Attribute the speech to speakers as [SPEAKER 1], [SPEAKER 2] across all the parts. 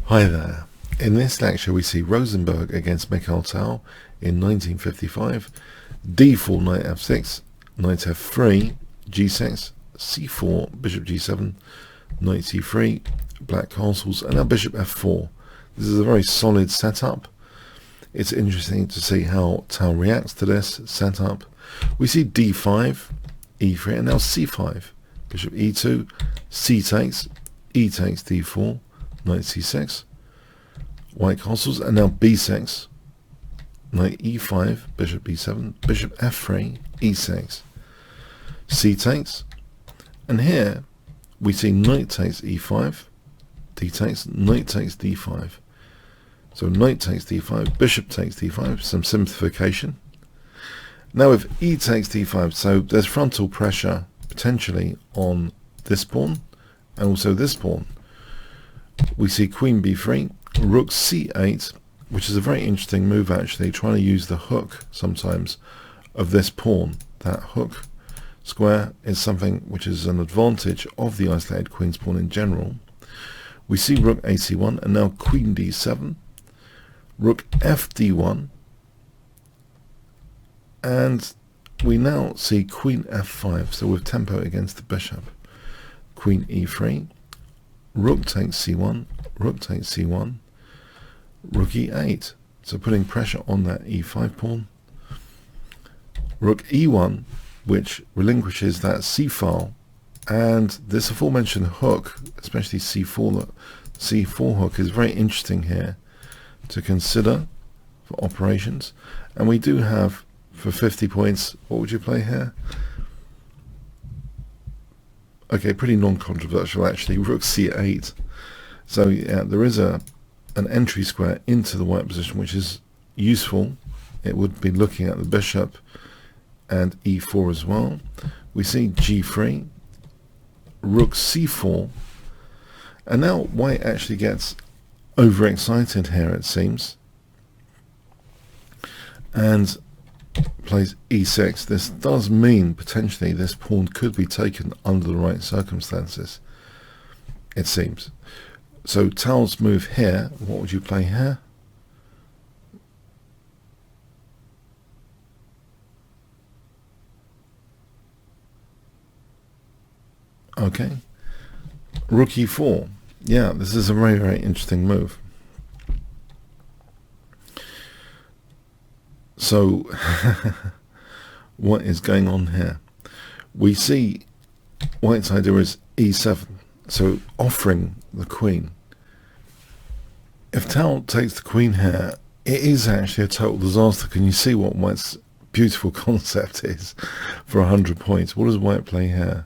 [SPEAKER 1] Hi there. In this lecture we see Rosenberg against Mikhail Tal in 1955. d4, knight f6, knight f3, g6, c4, bishop g7, knight c3, black castles, and now bishop f4. This is a very solid setup. It's interesting to see how Tal reacts to this setup. We see d5, e3, and now c5. Bishop e2, c takes, e takes d4, knight c6, white castles, and now b6, knight e5, bishop b7, bishop f3, e6, c takes, and here we see knight takes e5, d takes, knight takes d5. So knight takes d5, bishop takes d5, some simplification. Now with e takes d5, so there's frontal pressure potentially on this pawn and also this pawn. We see queen b3, rook c8, which is a very interesting move actually, trying to use the hook sometimes of this pawn. That hook square is something which is an advantage of the isolated queen's pawn in general. We see rook ac1 and now queen d7, rook fd1, and we now see queen f5, so with tempo against the bishop. Queen e3, rook takes c1, rook takes c1, rook e8, so putting pressure on that e5 pawn. Rook e1, which relinquishes that c-file, and this aforementioned hook, especially c4, the c4 hook is very interesting here to consider for operations. And we do have, for 50 points, what would you play here? Okay, pretty non-controversial actually, rook c8. So yeah, there is an entry square into the white position which is useful. It would be looking at the bishop and e4 as well. We see g3, rook c4, and now white actually gets overexcited here, it seems, and plays e6. This does mean potentially this pawn could be taken under the right circumstances, it seems. So Tal's move here, what would you play here? Okay, rook e4. Yeah, this is a very, very interesting move. So what is going on here? We see white's idea is e7, so offering the queen. If Tal takes the queen here, it is actually a total disaster. Can you see what white's beautiful concept is for 100 points? What does white play here?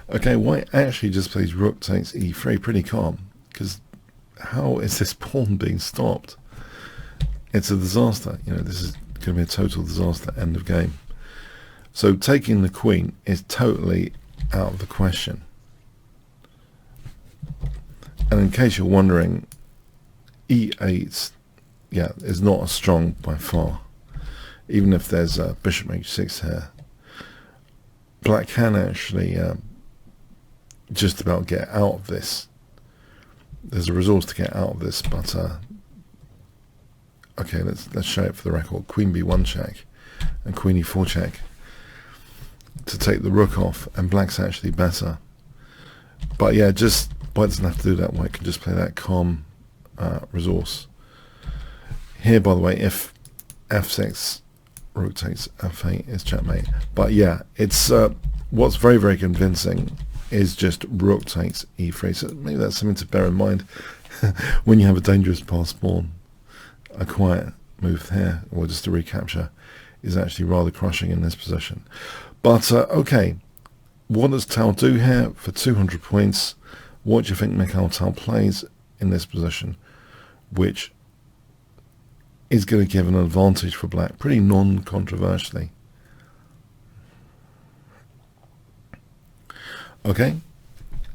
[SPEAKER 1] Okay, white actually just plays rook takes e3, pretty calm, because how is this pawn being stopped? It's a disaster. You know, this is going to be a total disaster, end of game. So taking the queen is totally out of the question. And in case you're wondering, e8, yeah, is not as strong by far. Even if there's a bishop h6 here, black can actually just about get out of this. There's a resource to get out of this, but okay, let's show it for the record. Queen b1 check and queen e4 check to take the rook off, and black's actually better. But yeah, just white doesn't have to do that. White can just play that calm resource. Here, by the way, if f6, rook takes f8 is checkmate. But yeah, it's what's very, very convincing is just rook takes e3. So maybe that's something to bear in mind when you have a dangerous passed pawn. A quiet move here, or just a recapture, is actually rather crushing in this position. But okay, what does Tal do here for 200 points? What do you think Mikhail Tal plays in this position, which is going to give an advantage for black, pretty non-controversially? Okay,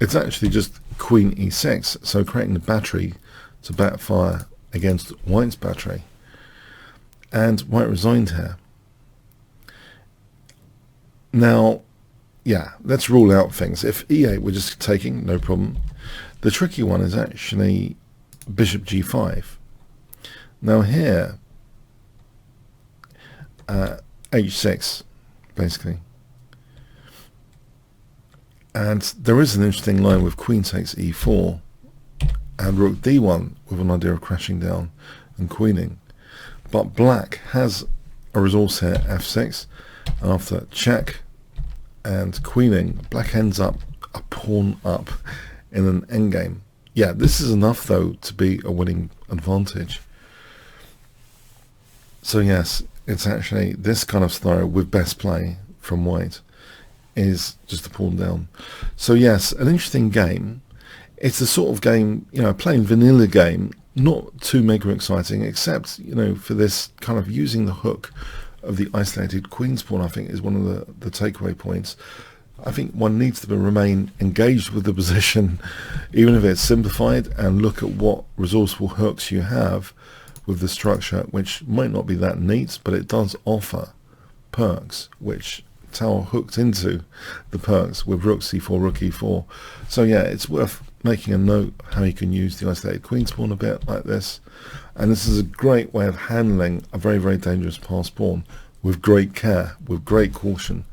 [SPEAKER 1] it's actually just queen e6, so creating the battery to backfire against white's battery. And white resigned here. Now, yeah, let's rule out things. If e8 we're just taking, no problem. The tricky one is actually bishop g5. Now here, h6, basically. And there is an interesting line with queen takes e4 and rook d1 with an idea of crashing down and queening. But black has a resource here, f6, and after check and queening, black ends up a pawn up in an endgame. Yeah, this is enough though to be a winning advantage. So yes, it's actually this kind of scenario with best play from white is just a pawn down. So yes, an interesting game. It's the sort of game, you know, a plain vanilla game, not too mega exciting, except, you know, for this kind of using the hook of the isolated queen's pawn, I think is one of the takeaway points. I think one needs to remain engaged with the position, even if it's simplified, and look at what resourceful hooks you have with the structure, which might not be that neat, but it does offer perks, which Tal hooked into the perks with rook c4, rook e4. So yeah, it's worth making a note how you can use the isolated queen's pawn a bit like this. And this is a great way of handling a very, very dangerous passed pawn with great care, with great caution.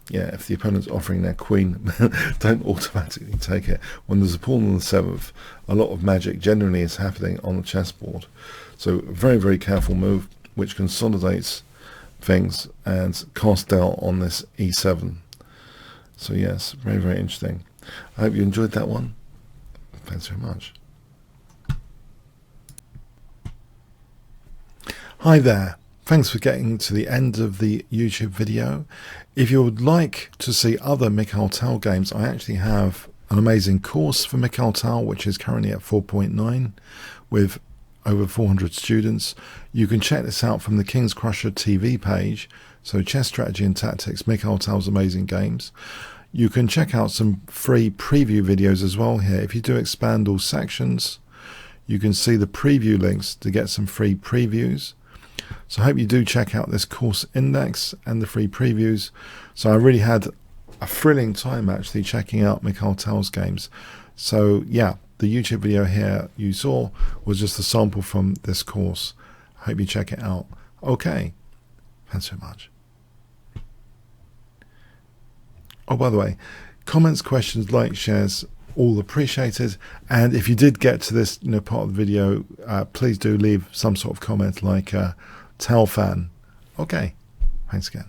[SPEAKER 1] Yeah, if the opponent's offering their queen, don't automatically take it. When there's a pawn on the 7th, a lot of magic generally is happening on the chessboard. So a very, very careful move, which consolidates things and casts out on this e7. So yes, very, very interesting. I hope you enjoyed that one. Thanks very much. Hi there. Thanks for getting to the end of the YouTube video. If you would like to see other Mikhail Tal games, I actually have an amazing course for Mikhail Tal, which is currently at 4.9 with over 400 students. You can check this out from the Kingscrusher TV page. So Chess Strategy and Tactics, Mikhail Tal's amazing games. You can check out some free preview videos as well here. If you do expand all sections, you can see the preview links to get some free previews. So I hope you do check out this course index and the free previews. So I really had a thrilling time actually checking out Mikhail Tal's games. So yeah, the YouTube video here you saw was just a sample from this course. I hope you check it out. Okay, thanks so much. Oh, by the way, comments, questions, likes, shares, all appreciated. And if you did get to this part of the video, please do leave some sort of comment like Tal fan. Okay, thanks again.